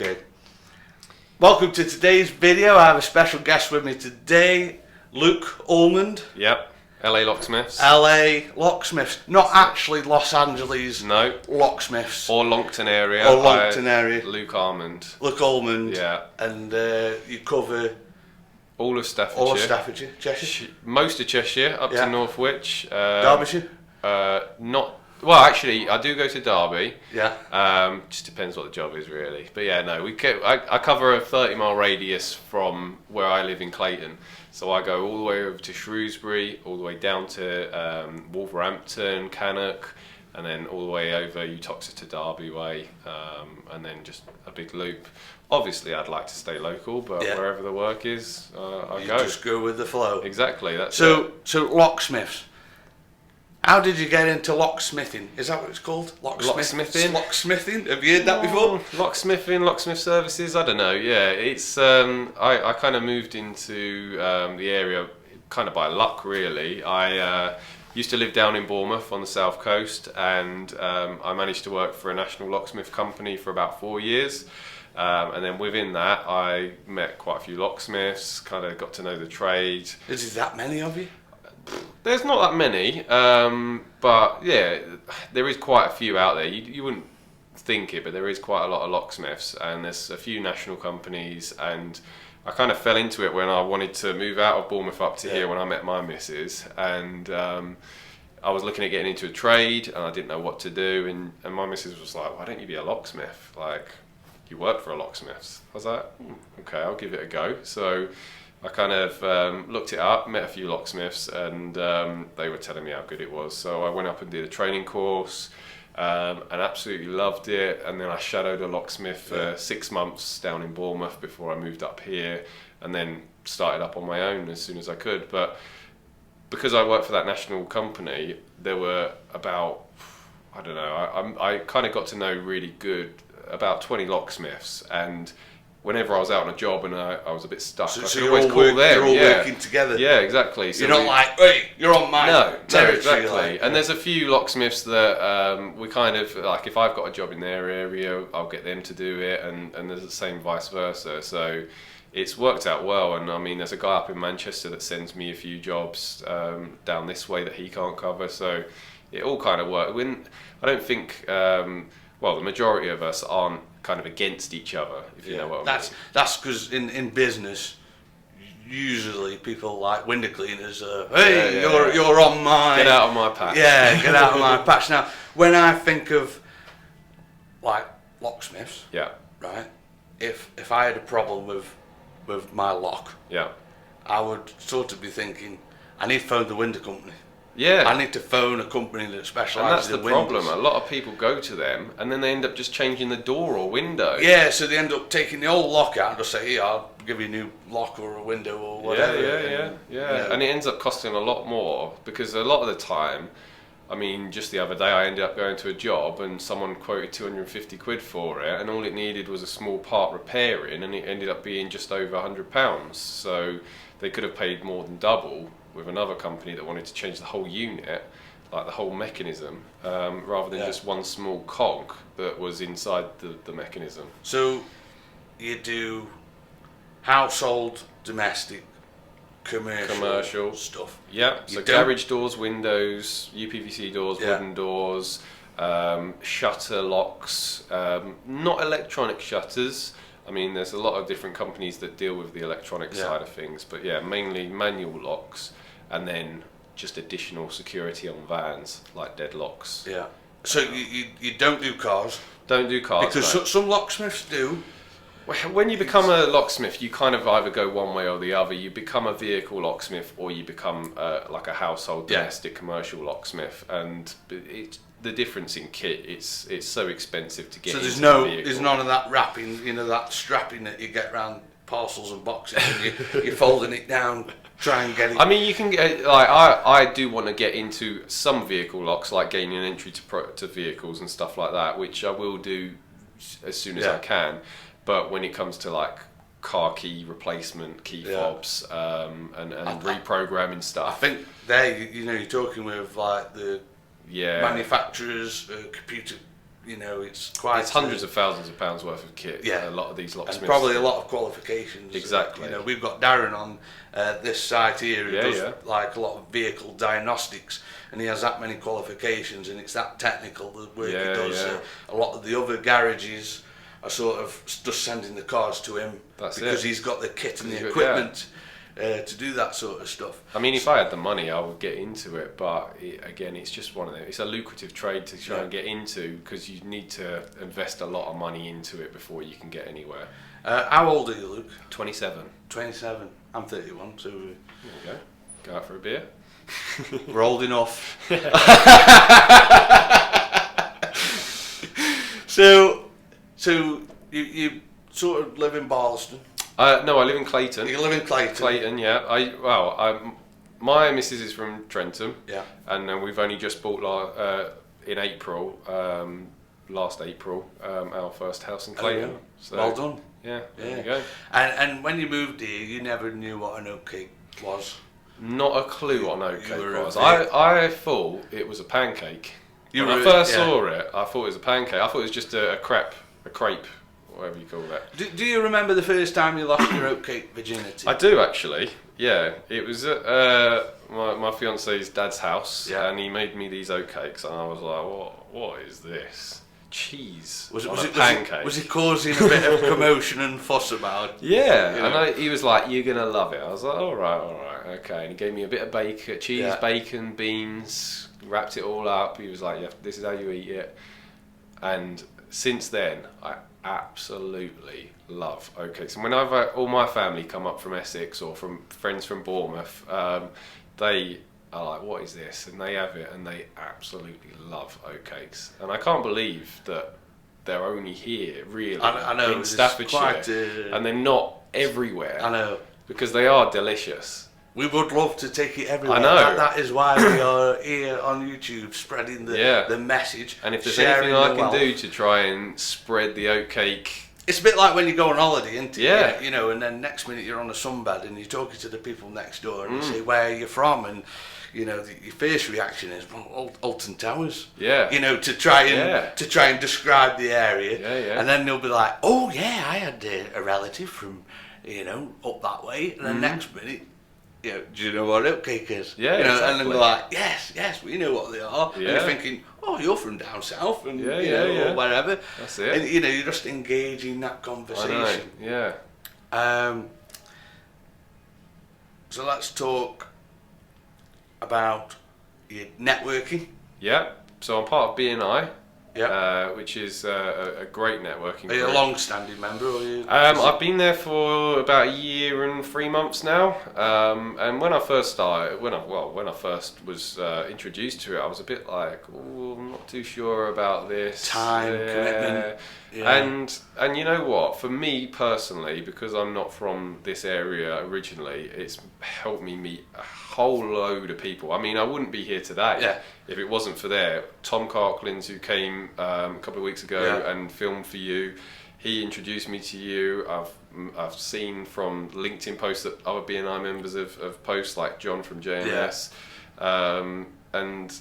Okay. Welcome to today's video. I have a special guest with me today, Luke Almond. Yep, LA Locksmiths. LA Locksmiths. Not actually Los Angeles No. Locksmiths. Or Longton area. Or Longton area. Luke Almond. Luke Almond. Yeah. And you cover all of Staffordshire. all of Staffordshire, Cheshire. Most of Cheshire, up Yeah. to Northwich. Derbyshire? Not. Well, actually, I do go to Derby. Yeah. Just depends what the job is, really. But yeah, no, I cover a 30-mile radius from where I live in Clayton. So I go all the way over to Shrewsbury, all the way down to Wolverhampton, Cannock, and then all the way over Uttoxeter to Derby way, and then just a big loop. Obviously, I'd like to stay local, but wherever the work is, I go. Just go with the flow. Exactly. That's So locksmiths. How did you get into locksmithing? Is that what it's called? Locksmithing? Locksmithing? Have you heard that before? Locksmithing, locksmith services, I don't know, yeah. It's I kind of moved into the area kind of by luck, really. I used to live down in Bournemouth on the south coast, and I managed to work for a national locksmith company for about 4 years. And then within that, I met quite a few locksmiths, kind of got to know the trade. Is there that many of you? There's not that many, but yeah, there is quite a few out there. You wouldn't think it, but there is quite a lot of locksmiths, and there's a few national companies, and I kind of fell into it when I wanted to move out of Bournemouth up to here when I met my missus, and I was looking at getting into a trade, and I didn't know what to do, and my missus was like, why don't you be a locksmith? Like, you work for a locksmith. I was like, okay, I'll give it a go. So I kind of looked it up, met a few locksmiths, and they were telling me how good it was. So I went up and did a training course, and absolutely loved it. And then I shadowed a locksmith for 6 months down in Bournemouth before I moved up here, and then started up on my own as soon as I could. But because I worked for that national company, there were about, I don't know, I kind of got to know really good, about 20 locksmiths, and whenever I was out on a job and I was a bit stuck, I could always call them. You're all working together. Yeah, exactly. So you're not like, hey, you're on my territory. Exactly. Like, and there's a few locksmiths that we kind of, like, if I've got a job in their area, I'll get them to do it, and there's the same vice versa. So it's worked out well, and I mean, there's a guy up in Manchester that sends me a few jobs down this way that he can't cover, so it all kind of works. I don't think, well, the majority of us aren't kind of against each other, if you know what I mean. That's because in business, usually people like window cleaners are, hey, you're on my... Get out of my patch. Yeah, get out of my patch. Now, when I think of, like, locksmiths, right, if I had a problem with my lock, I would sort of be thinking, I need to phone the window company. Yeah, I need to phone a company that specialises in windows. And that's the problem. A lot of people go to them, and then they end up just changing the door or window. Yeah, so they end up taking the old lock out and just say, "Here, I'll give you a new lock or a window or whatever." Yeah. And it ends up costing a lot more, because a lot of the time, I mean, just the other day I ended up going to a job and someone quoted 250 quid for it, and all it needed was a small part repairing, and it ended up being just over £100. So they could have paid more than double with another company that wanted to change the whole unit, like the whole mechanism, rather than just one small cog that was inside the mechanism. So you do household, domestic, commercial stuff. Yeah, so garage doors, windows, UPVC doors, wooden doors, shutter locks, not electronic shutters. I mean, there's a lot of different companies that deal with the electronic side of things, but yeah, mainly manual locks, and then just additional security on vans, like deadlocks. Yeah. So you don't do cars? Don't do cars. Because some locksmiths do. When you become a locksmith, you kind of either go one way or the other. You become a vehicle locksmith, or you become like a household, domestic, commercial locksmith, and the difference in kit, it's so expensive to get. So there's none of that wrapping, that strapping that you get around parcels and boxes, and you're folding it down, try and get it. I mean, you can get, like, I do want to get into some vehicle locks, like gaining an entry to vehicles and stuff like that, which I will do as soon as I can. But when it comes to like car key replacement, key fobs, and reprogramming stuff, I think you're talking with like the manufacturers, computer it's quite... It's hundreds of thousands of pounds worth of kit. Yeah. A lot of these locksmiths. And probably a lot of qualifications. Exactly. We've got Darren on this site here who does like a lot of vehicle diagnostics, and he has that many qualifications, and it's that technical, the work he does. A lot of the other garages are sort of just sending the cars to him because he's got the kit and the equipment to do that sort of stuff. I mean, if I had the money, I would get into it, but again, it's just one of them. It's a lucrative trade to try and get into because you need to invest a lot of money into it before you can get anywhere. How old are you, Luke? 27. 27. I'm 31, so... There you go. Go out for a beer. We're old enough. So you sort of live in Barlaston? No, I live in Clayton. You live in Clayton? Clayton, yeah. My missus is from Trentham. Yeah. And we've only just bought in April, last April, our first house in Clayton. Oh, yeah. So, well done. Yeah, there you go. And when you moved here, you never knew what an oatcake was? Not a clue what an oatcake was. I thought it was a pancake. When I first saw it, I thought it was a pancake. I thought it was just a crepe, whatever you call that. Do you remember the first time you lost your oatcake virginity? I do actually. Yeah, it was at my fiance's dad's house, and he made me these oatcakes, and I was like, "What is this? Cheese on a pancake?" Was it causing a bit of commotion and fuss about? And he was like, "You're gonna love it." I was like, "All right, okay." And he gave me a bit of bacon, cheese, bacon, beans, wrapped it all up. He was like, "Yeah, this is how you eat it." And since then, I absolutely love oatcakes. And whenever all my family come up from Essex or from friends from Bournemouth, they are like, "What is this?" And they have it, and they absolutely love oatcakes. And I can't believe that they're only here, really, I know, in Staffordshire, and they're not everywhere. I know. Because they are delicious. We would love to take it everywhere. I know. That is why we are here on YouTube spreading the message. And if there's anything I can do to try and spread the oatcake... It's a bit like when you go on holiday, isn't it? Yeah. And then next minute you're on a sunbed and you're talking to the people next door and you say, "Where are you from?" And, your first reaction is, "Well, Alton Towers." Yeah. To try and describe the area. Yeah. And then they'll be like, "Oh, yeah, I had a relative from, up that way." And then next minute, do you know what oatcake is? Yeah, exactly. And then they're like, yes, we know what they are. And you're thinking, "Oh, you're from down south," and or wherever. That's it. And you're just engaging that conversation. I know. Yeah. So let's talk about your networking. Yeah. So I'm part of BNI. Yeah. Which is a great networking group. Are you a long-standing member, or are you? I've been there for about a year and 3 months now. And when I first started, when I first was introduced to it, I was a bit like, "Oh, I'm not too sure about this." Time commitment. Yeah. And you know what? For me personally, because I'm not from this area originally, it's helped me meet a whole load of people. I mean, I wouldn't be here today if it wasn't for Tom Carklands, who came a couple of weeks ago and filmed for you. He introduced me to you. I've seen from LinkedIn posts that other BNI members have posts, like John from JNS, and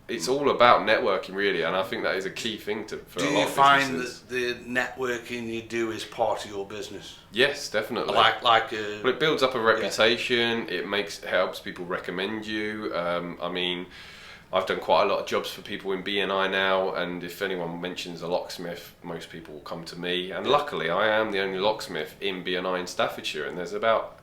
it's all about networking, really, and I think that is a key thing for a lot of businesses. Do you find that the networking you do is part of your business? Yes, definitely. Well, it builds up a reputation. It helps people recommend you. I mean, I've done quite a lot of jobs for people in BNI now, and if anyone mentions a locksmith, most people will come to me. And luckily, I am the only locksmith in BNI in Staffordshire, and there's about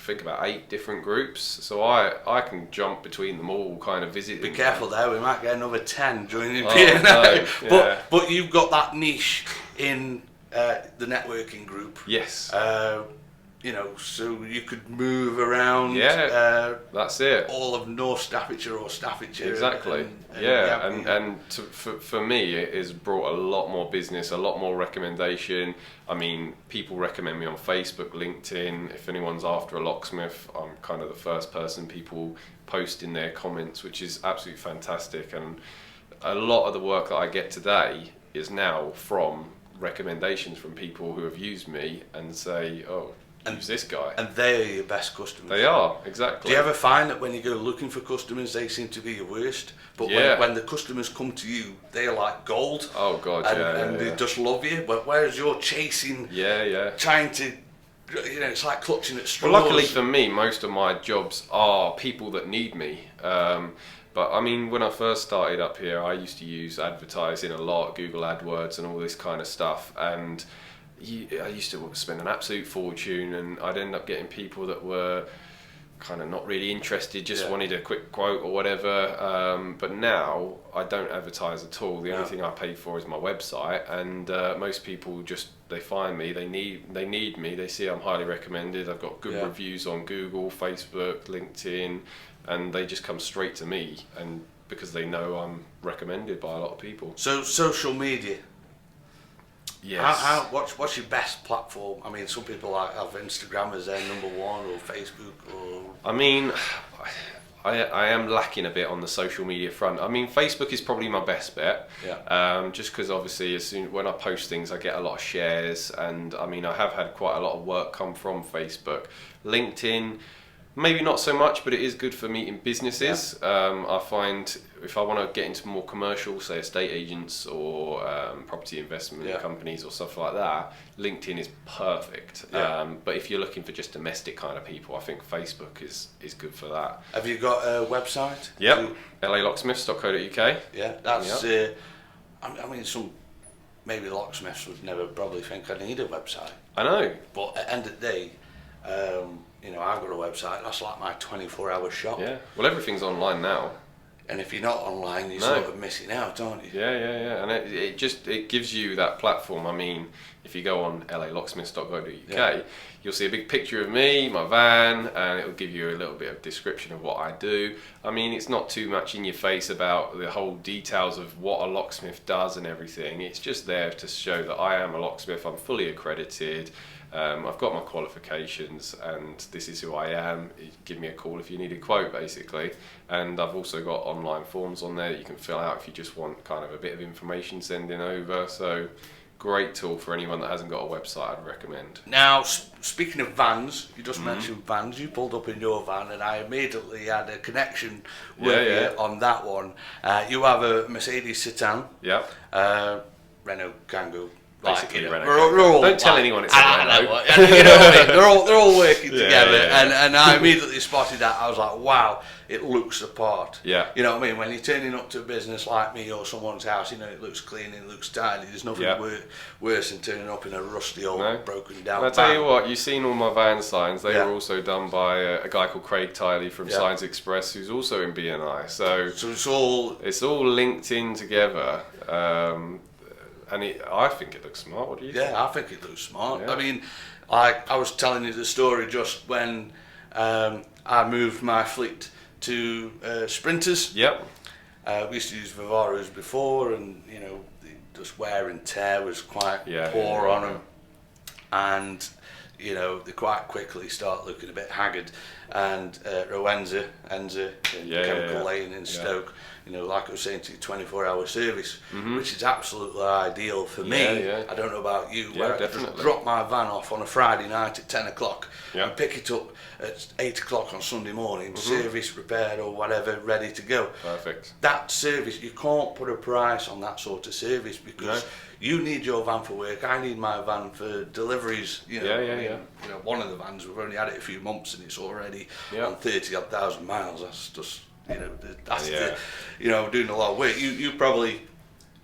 8 different groups, so I can jump between them all, kind of visit. Be careful there, we might get another 10 joining BNI. No, but you've got that niche in the networking group. Yes. So you could move around. That's it. All of North Staffordshire or Staffordshire. Exactly. For me, it has brought a lot more business, a lot more recommendation. I mean, people recommend me on Facebook, LinkedIn. If anyone's after a locksmith, I'm kind of the first person people post in their comments, which is absolutely fantastic. And a lot of the work that I get today is now from recommendations from people who have used me and say, "Oh, use this guy. And they are your best customers. They are, exactly. Do you ever find that when you go looking for customers, they seem to be your worst? But when the customers come to you, they are like gold. Oh, God, and they just love you. But whereas you're chasing, trying to, it's like clutching at straws. Well, luckily for me, most of my jobs are people that need me. But I mean, when I first started up here, I used to use advertising a lot, Google AdWords and all this kind of stuff. And I used to spend an absolute fortune, and I'd end up getting people that were kind of not really interested, just wanted a quick quote or whatever. But now I don't advertise at all. The only thing I pay for is my website, and most people just, they find me, they need me, they see I'm highly recommended, I've got good reviews on Google, Facebook, LinkedIn, and they just come straight to me, and because they know I'm recommended by a lot of people. So social media. Yes. What's your best platform? I mean, some people have Instagram as their number one, or Facebook, or... I mean, I am lacking a bit on the social media front. I mean, Facebook is probably my best bet. Yeah. Just because obviously, when I post things, I get a lot of shares, and I mean, I have had quite a lot of work come from Facebook. LinkedIn, maybe not so much, but it is good for meeting businesses. I find if I want to get into more commercial, say estate agents or property investment companies or stuff like that, LinkedIn is perfect. But if you're looking for just domestic kind of people, I think Facebook is good for that. Have you got a website? Yep, LALocksmiths.co.uk. Yeah, that's... I mean, maybe locksmiths would never probably think I need a website. I know. But at the end of the day, I've got a website, that's like my 24-hour shop. Yeah, well, everything's online now. And if you're not online, you're sort of missing out, aren't you? Yeah. And it gives you that platform. I mean, if you go on LALocksmiths.co.uk, you'll see a big picture of me, my van, and it'll give you a little bit of description of what I do. I mean, it's not too much in your face about the whole details of what a locksmith does and everything. It's just there to show that I am a locksmith, I'm fully accredited. I've got my qualifications, and this is who I am. Give me a call if you need a quote, basically. And I've also got online forms on there that you can fill out if you just want kind of a bit of information sending over. So great tool for anyone that hasn't got a website, I'd recommend. Now, speaking of vans, you just mentioned vans. You pulled up in your van, and I immediately had a connection with you on that one. You have a Mercedes Citan. Yeah. Renault Kangoo. Basically, Don't tell anyone it's a Renault. You know what I mean? They're all working together, and I immediately spotted that. I was like, wow, it looks the part. Yeah. You know what I mean? When you're turning up to a business like me or someone's house, it looks clean, it looks tidy. There's nothing worse than turning up in a rusty old broken down van. I tell you what, you've seen all my van signs. They were also done by a guy called Craig Tiley from Signs Express, who's also in BNI. So it's all linked in together. And I think it looks smart. What do you think? Yeah, I think it looks smart. Yeah. I mean, I was telling you the story just when I moved my fleet to Sprinters. Yep. We used to use Vivaros before, and just wear and tear was quite poor on them, and they quite quickly start looking a bit haggard. And Enza in Chemical Lane in Stoke, like I was saying to you, 24-hour service, which is absolutely ideal for me. I don't know about you, where I just drop my van off on a Friday night at 10 o'clock and pick it up at 8 o'clock on Sunday morning, service, repaired or whatever, ready to go. Perfect. That service, you can't put a price on that sort of service, because you need your van for work, I need my van for deliveries. One of the vans, we've only had it a few months and it's already on 30,000 miles. That's just, doing a lot of work. You probably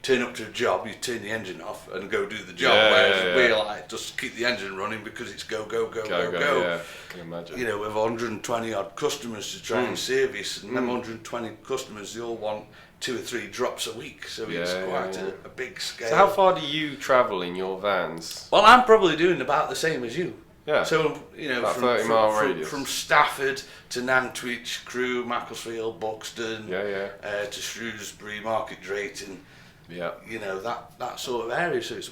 turn up to a job, you turn the engine off and go do the job, whereas we're like, just keep the engine running because it's go. Yeah, I can imagine. With 120 odd customers to try and service, and them 120 customers, they all want 2 or 3 drops a week, so it's quite a big scale. So how far do you travel in your vans? Well, I'm probably doing about the same as you. Yeah. So about 30-mile radius. From Stafford to Nantwich, Crewe, Macclesfield, Buxton, to Shrewsbury, Market Drayton. Yeah. That sort of area. So it's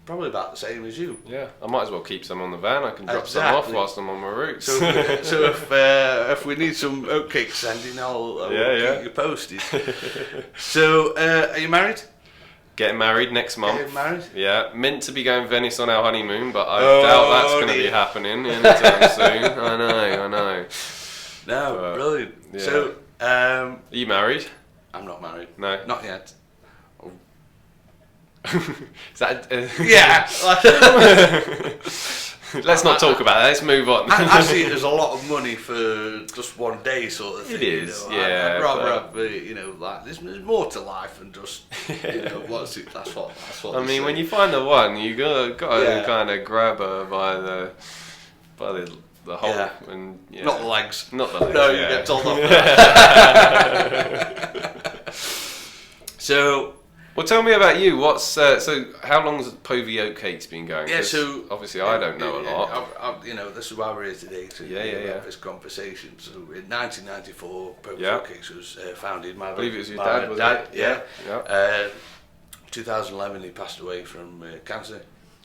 probably about the same as you. Yeah. I might as well keep some on the van. I can drop some off whilst I'm on my route. So if we need some oatcake sending, I'll keep you posted. So are you married? Getting married next month. Getting married? Yeah, meant to be going Venice on our honeymoon, but I doubt that's going to be happening anytime soon. I know. No, but, brilliant. Yeah. So, are you married? I'm not married. No, not yet. Oh. Is that? Yeah. Let's not talk about that. Let's move on. I see it as a lot of money for just one day, sort of thing. It is, yeah. I'd rather have, like there's more to life than just, what's it? That's what. I mean, when you find the one, you got to kind of grab her by the hole and not the legs. Not the legs. No, you get told off. So. Well, tell me about you. What's so? How long has Povey Oatcakes been going? Yeah, so obviously I don't know a lot. This is why we're here today to have this conversation. So in 1994, Povey Oatcakes was founded. I believe it was your dad. Was it? Yeah. 2011, he passed away from cancer.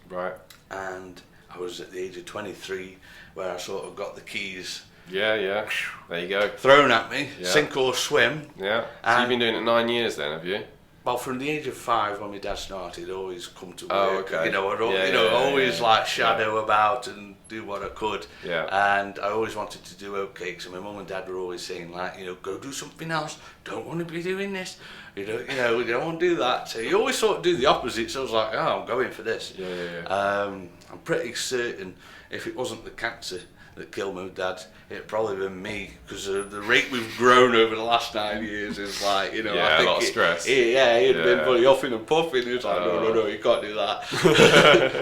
Right. And I was at the age of 23 where I sort of got the keys. Yeah. There you go. Thrown at me, sink or swim. Yeah. So you've been doing it 9 years then, have you? Well, from the age of 5, when my dad started, I'd always come to work. Oh, okay. I'd always like shadow about and do what I could. Yeah. And I always wanted to do oatcakes, and my mum and dad were always saying, like, go do something else. Don't want to be doing this. We don't want to do that. So you always sort of do the opposite. So I was like, I'm going for this. Yeah. I'm pretty certain if it wasn't the cancer that killed my dad, it'd probably been me, because the rate we've grown over the last 9 years is like, I think a lot of stress. He'd been bloody huffing and puffing. He was like, no, you can't do that.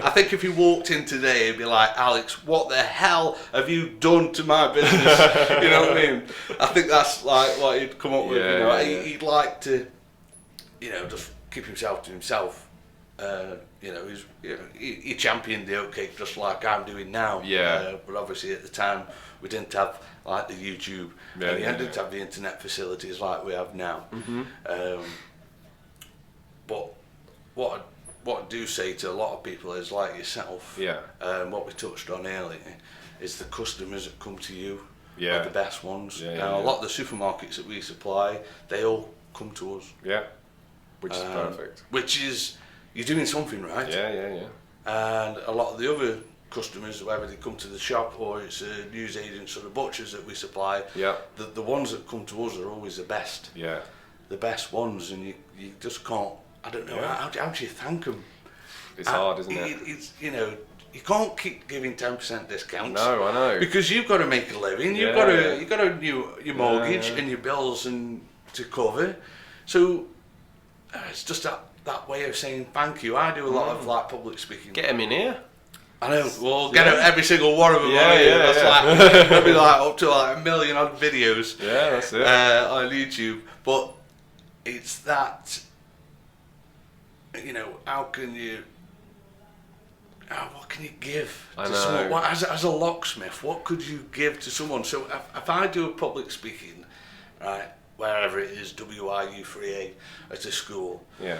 I think if he walked in today, he'd be like, Alex, what the hell have you done to my business? You know what I mean? I think that's like what he'd come up with. He'd like to, just keep himself to himself. He championed the oatcake just like I'm doing now. Yeah. But obviously at the time we didn't have like the YouTube, and we didn't have the internet facilities like we have now. Mm-hmm. But what I do say to a lot of people is, like yourself, what we touched on earlier, is the customers that come to you are the best ones. A lot of the supermarkets that we supply, they all come to us. Yeah. Which is perfect. Which is, you're doing something right. Yeah. And a lot of the other customers, whether they come to the shop or it's news agents or the butchers that we supply, the ones that come to us are always the best. Yeah. The best ones, and you just can't, I don't know, how do you thank them? It's hard, isn't it? It's, you can't keep giving 10% discounts. No, I know. Because you've got to make a living, you've got to your mortgage and your bills and to cover. So it's just that way of saying thank you. I do a lot of like public speaking. Get them in here. I know. We'll get every single one of them on here. That's like maybe like up to like 1 million odd videos. Yeah, that's it. On YouTube, but it's that. How can you? What can you give to someone? As a locksmith, what could you give to someone? So if I do a public speaking, right, wherever it is, WIU3A at a school. Yeah.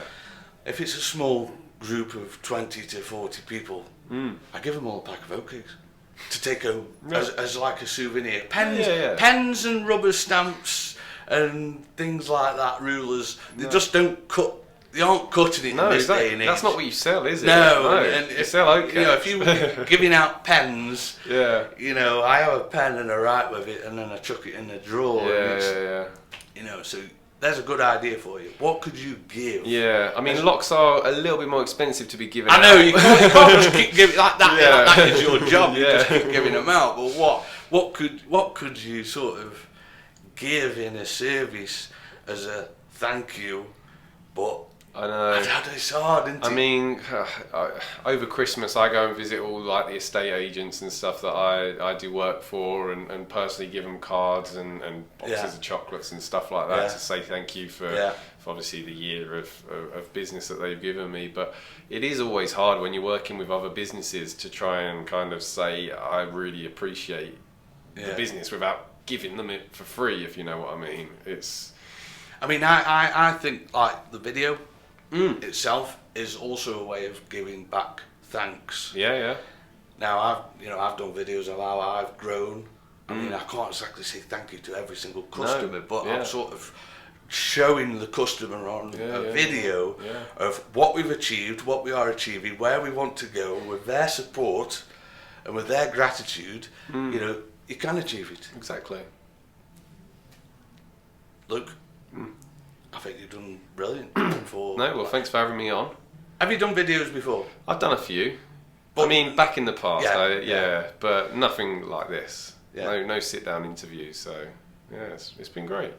If it's a small group of 20 to 40 people, I give them all a pack of oatcakes to take home as like a souvenir. Pens and rubber stamps and things like that, rulers. They just don't cut. They aren't cutting it in this day and age. That's not what you sell, is it? No. And you sell oatcakes. If you're giving out pens, I have a pen and I write with it and then I chuck it in the drawer. So there's a good idea for you. What could you give? Yeah, I mean, locks are a little bit more expensive to be given out. I know, you can't just keep giving like that. Like that is your job. You just keep giving them out. But what could you sort of give in a service as a thank you? But I know. It's hard, isn't it? I mean, over Christmas I go and visit all like the estate agents and stuff that I do work for, and personally give them cards and boxes of chocolates and stuff like that to say thank you for obviously the year of business that they've given me. But it is always hard when you're working with other businesses to try and kind of say I really appreciate the business without giving them it for free, if you know what I mean. I think like the video itself is also a way of giving back thanks. Yeah. Now I've done videos of how I've grown. I mean, I can't exactly say thank you to every single customer, but I've sort of showing the customer on a video of what we've achieved, what we are achieving, where we want to go, with their support and with their gratitude, you know, you can achieve it. Exactly. Luke, I think you've done brilliant. Thanks for having me on. Have you done videos before? I've done a few. But, I mean, back in the past, but nothing like this. Yeah. No sit-down interviews, so it's been great.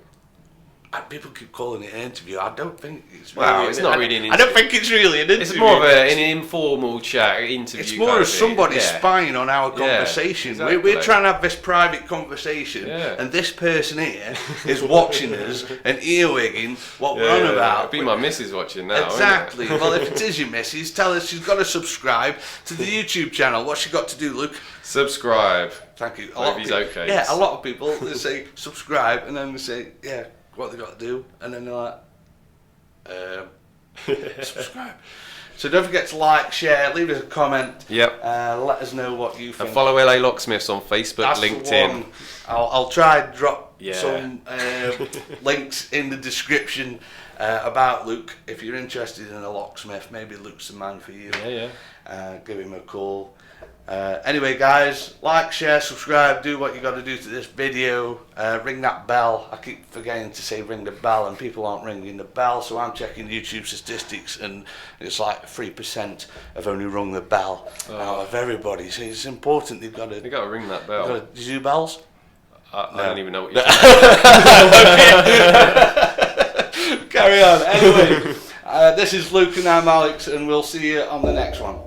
People keep calling it an interview. I don't think it's really... Well, it's not really an interview. I don't think it's really an interview. It's more of an informal chat, interview. It's more of somebody spying on our conversation. Exactly. We're trying to have this private conversation, and this person here is watching us and earwigging what we're on about. It'll be my missus watching now. Exactly. Well, if it is your missus, tell her she's got to subscribe to the YouTube channel. What's she got to do, Luke? Subscribe. Thank you. Okay. Yeah, a lot of people, they say subscribe, and then they say, what they got to do, and then they're like, subscribe. So don't forget to like, share, leave us a comment. Yep. Let us know what you think. And follow LA Locksmiths on Facebook, That's LinkedIn. I'll try and drop some links in the description about Luke. If you're interested in a locksmith, maybe Luke's the man for you. Give him a call. Anyway, guys, like, share, subscribe, do what you got to do to this video. Ring that bell. I keep forgetting to say ring the bell, and people aren't ringing the bell, so I'm checking YouTube statistics, and it's like 3% have only rung the bell out of everybody. So it's important. They've got to ring that bell. Do you do bells? I don't even know what you're saying. Carry on. Anyway, this is Luke and I'm Alex, and we'll see you on the next one.